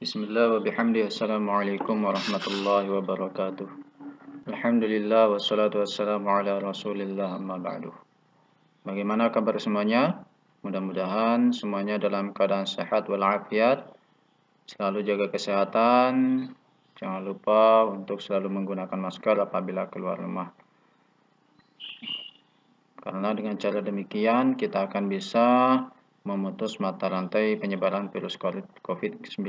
Bismillah wa bihamdi. Assalamualaikum warahmatullahi wabarakatuh. Alhamdulillah wassalatu wassalamu ala rasulillah amma ba'du. Bagaimana kabar semuanya? Mudah-mudahan semuanya dalam keadaan sehat walafiat. Selalu jaga kesehatan. Jangan lupa untuk selalu menggunakan masker apabila keluar rumah. Karena dengan cara demikian kita akan bisa memutus mata rantai penyebaran virus COVID-19.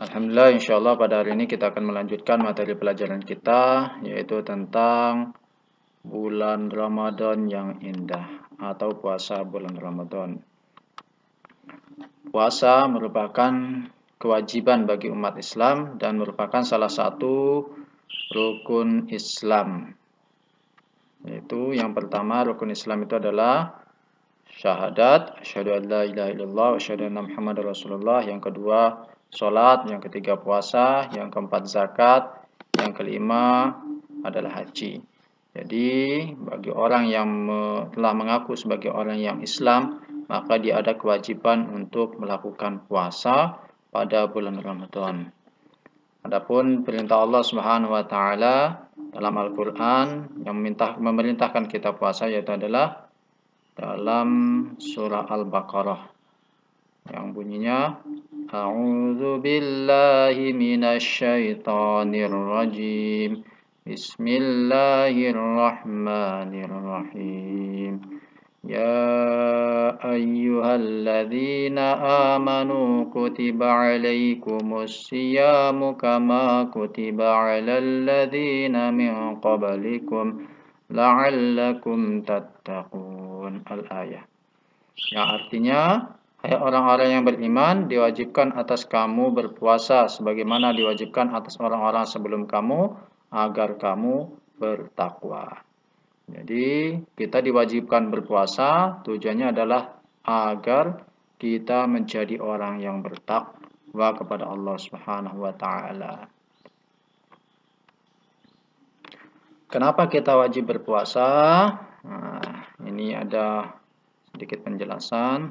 Alhamdulillah, insyaallah pada hari ini kita akan melanjutkan materi pelajaran kita, yaitu tentang bulan Ramadan yang indah atau puasa bulan Ramadan. Puasa merupakan kewajiban bagi umat Islam dan merupakan salah satu rukun Islam. Yaitu yang pertama, rukun Islam itu adalah syahadat, asyhadu an la ilaha illallah wa asyhadu anna Muhammadar Rasulullah. Yang kedua, salat. Yang ketiga, puasa. Yang keempat, zakat. Yang kelima adalah haji. Jadi, bagi orang yang telah mengaku sebagai orang yang Islam, maka dia ada kewajiban untuk melakukan puasa pada bulan Ramadan. Adapun perintah Allah Subhanahu wa taala dalam Al-Qur'an yang memerintahkan kita puasa yaitu adalah dalam surah Al-Baqarah yang bunyinya A'udzu billahi minasyaitonir rajim. Bismillahirrahmanirrahim. Ya ayyuhalladzina amanu kutiba alaikumus siyamu kama kutiba alal ladzina min qablikum la'allakum tattaqun. Al-ayah. Yang artinya, hai orang-orang yang beriman, diwajibkan atas kamu berpuasa sebagaimana diwajibkan atas orang-orang sebelum kamu agar kamu bertakwa. Jadi, kita diwajibkan berpuasa, tujuannya adalah agar kita menjadi orang yang bertakwa kepada Allah Subhanahu wa taala. Kenapa kita wajib berpuasa? Nah, ini ada sedikit penjelasan.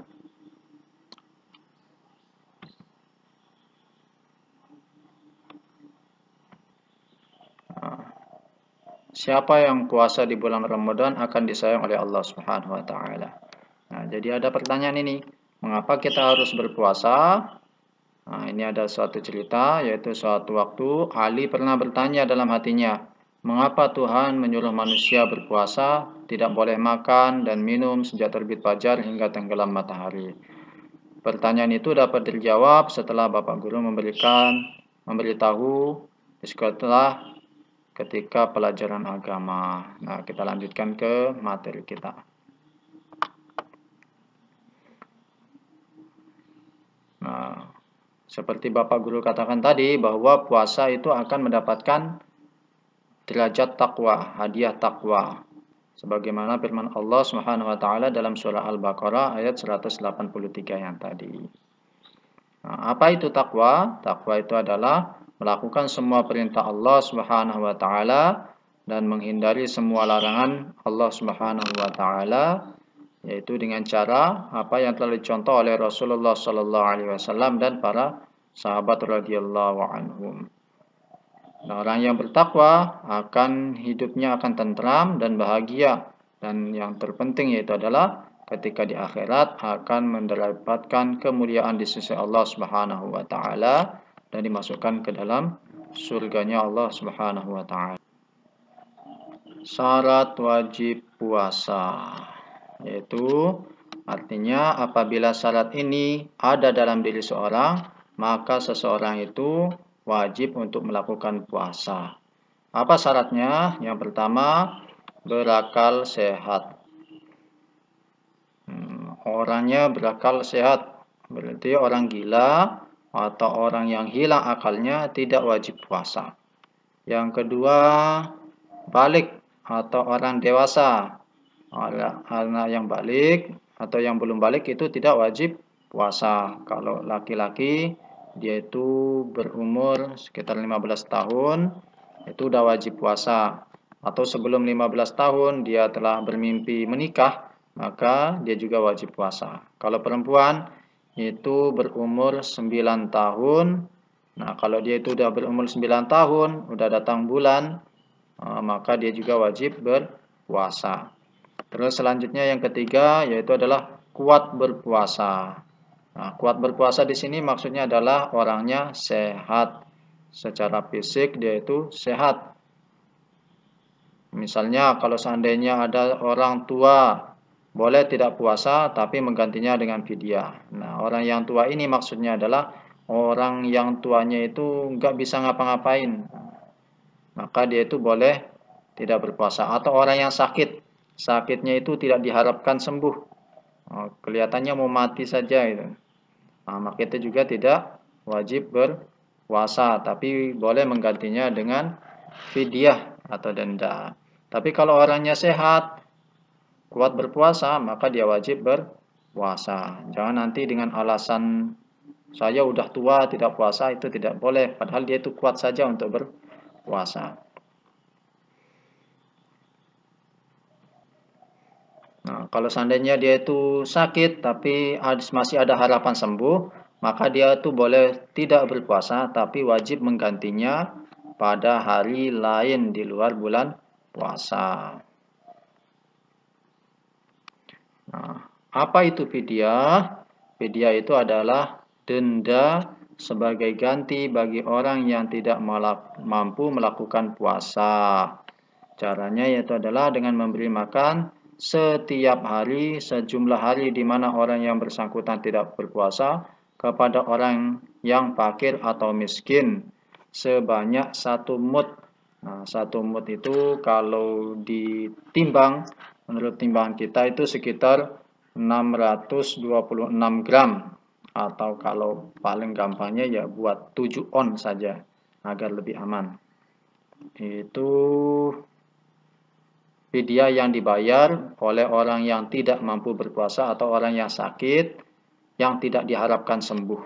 Siapa yang puasa di bulan Ramadan akan disayang oleh Allah Subhanahu wa taala. Nah, jadi ada pertanyaan ini, mengapa kita harus berpuasa? Nah, ini ada suatu cerita, yaitu suatu waktu Ali pernah bertanya dalam hatinya, mengapa Tuhan menyuruh manusia berpuasa, tidak boleh makan dan minum sejak terbit fajar hingga tenggelam matahari? Pertanyaan itu dapat dijawab setelah Bapak Guru memberitahu setelah ketika pelajaran agama. Nah, kita lanjutkan ke materi kita. Nah, seperti Bapak Guru katakan tadi, bahwa puasa itu akan mendapatkan derajat takwa, hadiah takwa. Sebagaimana firman Allah Subhanahu wa taala dalam surah Al-Baqarah ayat 183 yang tadi. Nah, apa itu takwa? Takwa itu adalah melakukan semua perintah Allah Subhanahu wa taala dan menghindari semua larangan Allah Subhanahu wa taala, yaitu dengan cara apa yang telah dicontoh oleh Rasulullah sallallahu alaihi wasallam dan para sahabat radhiyallahu anhum. Nah, orang yang bertakwa hidupnya akan tentram dan bahagia, dan yang terpenting yaitu adalah ketika di akhirat akan mendapatkan kemuliaan di sisi Allah Subhanahu wa taala dan dimasukkan ke dalam surganya Allah Subhanahu wa taala. Syarat wajib puasa, yaitu artinya apabila syarat ini ada dalam diri seorang, maka seseorang itu wajib untuk melakukan puasa. Apa syaratnya? Yang pertama, berakal sehat. Orangnya berakal sehat, berarti orang gila atau orang yang hilang akalnya tidak wajib puasa. Yang kedua, balik atau orang dewasa. Anak yang balik atau yang belum balik itu tidak wajib puasa. Kalau laki-laki, dia itu berumur sekitar 15 tahun, itu udah wajib puasa. Atau sebelum 15 tahun dia telah bermimpi menikah, maka dia juga wajib puasa. Kalau perempuan itu berumur 9 tahun. Nah, kalau dia itu udah berumur 9 tahun, udah datang bulan, maka dia juga wajib berpuasa. Terus selanjutnya yang ketiga yaitu adalah kuat berpuasa. Nah, kuat berpuasa di sini maksudnya adalah orangnya sehat. Secara fisik dia itu sehat. Misalnya kalau seandainya ada orang tua boleh tidak puasa tapi menggantinya dengan fidyah. Nah, orang yang tua ini maksudnya adalah orang yang tuanya itu nggak bisa ngapa-ngapain. Maka dia itu boleh tidak berpuasa. Atau orang yang sakit. Sakitnya itu tidak diharapkan sembuh. Kelihatannya mau mati saja itu. Nah, maka itu juga tidak wajib berpuasa. Tapi boleh menggantinya dengan fidyah atau denda. Tapi kalau orangnya sehat, kuat berpuasa, maka dia wajib berpuasa. Jangan nanti dengan alasan saya udah tua tidak puasa, itu tidak boleh. Padahal dia itu kuat saja untuk berpuasa. Nah, kalau seandainya dia itu sakit tapi masih ada harapan sembuh, maka dia itu boleh tidak berpuasa tapi wajib menggantinya pada hari lain di luar bulan puasa. Nah, apa itu fidyah? Fidyah itu adalah denda sebagai ganti bagi orang yang tidak mampu melakukan puasa. Caranya yaitu adalah dengan memberi makan setiap hari sejumlah hari di mana orang yang bersangkutan tidak berpuasa kepada orang yang fakir atau miskin sebanyak 1 mud. Nah, 1 mud itu kalau ditimbang menurut timbangan kita itu sekitar 626 gram atau kalau paling gampangnya ya buat 7 on saja agar lebih aman. Itu fidyah yang dibayar oleh orang yang tidak mampu berpuasa atau orang yang sakit yang tidak diharapkan sembuh.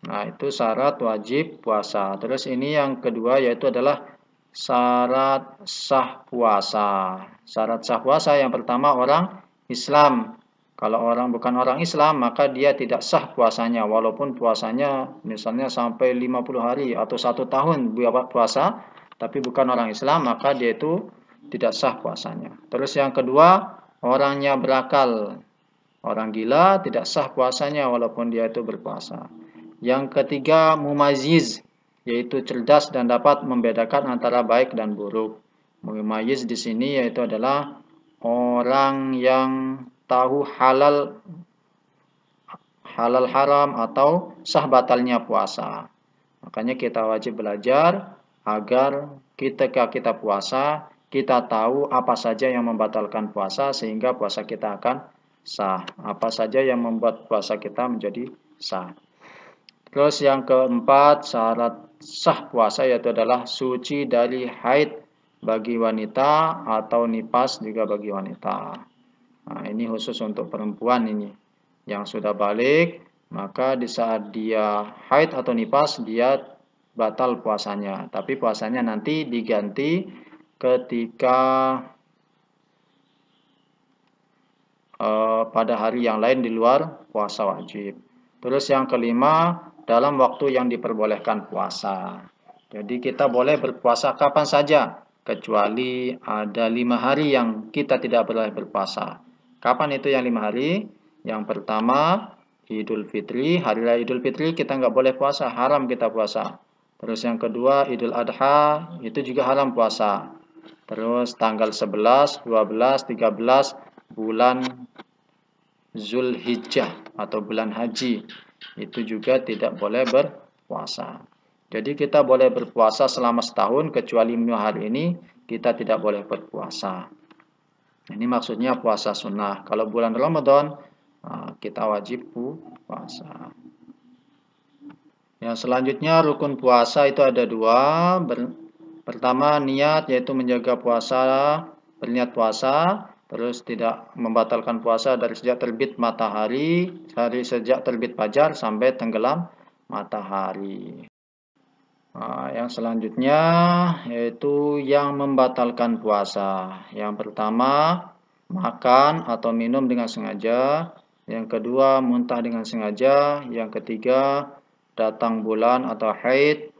Nah, itu syarat wajib puasa. Terus ini yang kedua yaitu adalah syarat sah puasa. Syarat sah puasa yang pertama orang Islam. Kalau orang bukan orang Islam, maka dia tidak sah puasanya. Walaupun puasanya misalnya sampai 50 hari atau 1 tahun puasa, tapi bukan orang Islam, maka dia itu tidak sah puasanya. Terus yang kedua, orangnya berakal. Orang gila tidak sah puasanya walaupun dia itu berpuasa. Yang ketiga, mumayyiz, yaitu cerdas dan dapat membedakan antara baik dan buruk. Mumayyiz di sini yaitu adalah orang yang tahu halal haram atau sah batalnya puasa. Makanya kita wajib belajar agar ketika kita puasa, kita tahu apa saja yang membatalkan puasa sehingga puasa kita akan sah. Apa saja yang membuat puasa kita menjadi sah. Terus yang keempat, syarat sah puasa yaitu adalah suci dari haid bagi wanita atau nifas juga bagi wanita. Nah, ini khusus untuk perempuan ini. Yang sudah balik, maka di saat dia haid atau nifas, dia batal puasanya. Tapi puasanya nanti diganti ketika pada hari yang lain di luar puasa wajib. Terus yang kelima, dalam waktu yang diperbolehkan puasa. Jadi kita boleh berpuasa kapan saja, kecuali ada 5 hari yang kita tidak boleh berpuasa. Kapan itu yang 5 hari? Yang pertama, Idul Fitri. Hari Raya Idul Fitri kita nggak boleh puasa, haram kita puasa. Terus yang kedua, Idul Adha, itu juga haram puasa. Terus tanggal 11, 12, 13, bulan Zulhijjah atau bulan haji itu juga tidak boleh berpuasa. Jadi kita boleh berpuasa selama setahun kecuali 5 hari ini kita tidak boleh berpuasa. Ini maksudnya puasa sunnah. Kalau bulan Ramadan kita wajib puasa. Yang selanjutnya rukun puasa itu ada 2. Pertama niat yaitu menjaga puasa, berniat puasa. Terus tidak membatalkan puasa dari sejak terbit matahari, dari sejak terbit fajar sampai tenggelam matahari. Nah, yang selanjutnya yaitu yang membatalkan puasa. Yang pertama, makan atau minum dengan sengaja. Yang kedua, muntah dengan sengaja. Yang ketiga, datang bulan atau haid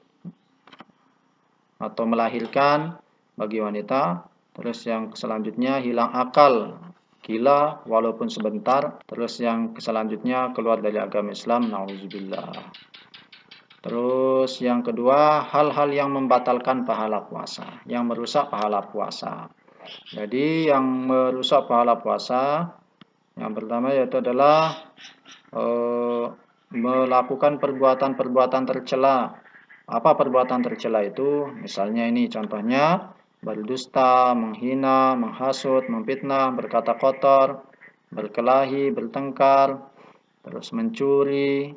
atau melahirkan bagi wanita. Terus yang selanjutnya, hilang akal, gila walaupun sebentar. Terus yang selanjutnya, keluar dari agama Islam, nauzubillah. Terus yang kedua, hal-hal yang membatalkan pahala puasa, yang merusak pahala puasa. Jadi yang merusak pahala puasa, yang pertama yaitu adalah melakukan perbuatan-perbuatan tercela. Apa perbuatan tercela itu? Misalnya ini contohnya, berdusta, menghina, menghasut, memfitnah, berkata kotor, berkelahi, bertengkar, terus mencuri.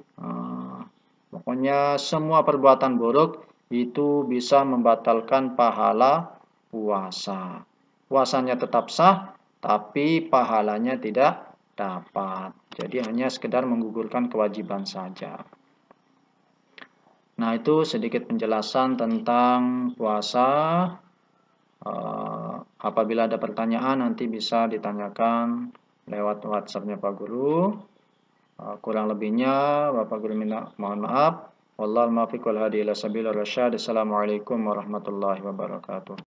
Pokoknya semua perbuatan buruk itu bisa membatalkan pahala puasa. Puasanya tetap sah, tapi pahalanya tidak dapat. Jadi hanya sekedar menggugurkan kewajiban saja. Nah, itu sedikit penjelasan tentang puasa. Apabila ada pertanyaan nanti bisa ditanyakan lewat WhatsApp-nya Pak Guru. Kurang lebihnya Bapak Guru mohon maaf. Wallahul muwaffiq wal hadi ila sabilir rasyad. Assalamualaikum warahmatullahi wabarakatuh.